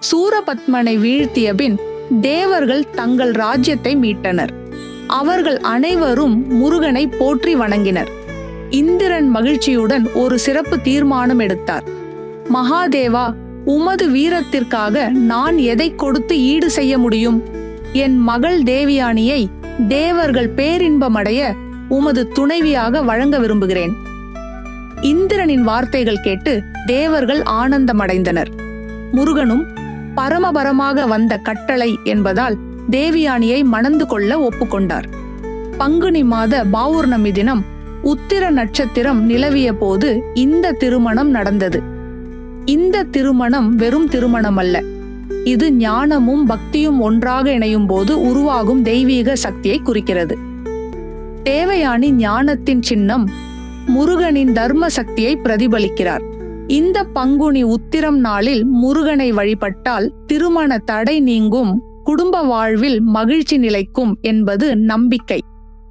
சூரபத்மனை வீழ்த்திய பின் தேவர்கள் தங்கள் ராஜ்யத்தை மீட்டனர். அவர்கள் அனைவரும் முருகனை போற்றி வணங்கினர். இந்திரன் மகிழ்ச்சியுடன் ஒரு சிறப்பு தீர்மானம் எடுத்தார். மகாதேவா, உமது வீரத்திற்காக நான் எதை கொடுத்து ஈடு செய்ய முடியும்? என் மகள் தேவயானியை தேவர்கள் பேரின்பமடைய உமது துணைவியாக வழங்க விரும்புகிறேன். இந்திரனின் வார்த்தைகள் கேட்டு தேவர்கள் ஆனந்தமடைந்தனர். முருகனும் பரமபரமாக வந்த கட்டளை என்பதால் தேவயானியை மணந்து கொள்ள ஒப்புக்கொண்டார். பங்குனி மாத பௌர்ணமி தினம் உத்திர நட்சத்திரம் நிலவிய போது இந்த திருமணம் நடந்தது. இந்த திருமணம் வெறும் திருமணம் அல்ல, இது ஞானமும் பக்தியும் ஒன்றாக இணையும் போது உருவாகும் தெய்வீக சக்தியை குறிக்கிறது. தேவயானி ஞானத்தின் சின்னம், முருகனின் தர்ம சக்தியை பிரதிபலிக்கிறார். இந்த பங்குனி உத்திரம் நாளில் முருகனை வழிபட்டால் திருமண தடை நீங்கும், குடும்ப வாழ்வில் மகிழ்ச்சி நிலைக்கும் என்பது நம்பிக்கை.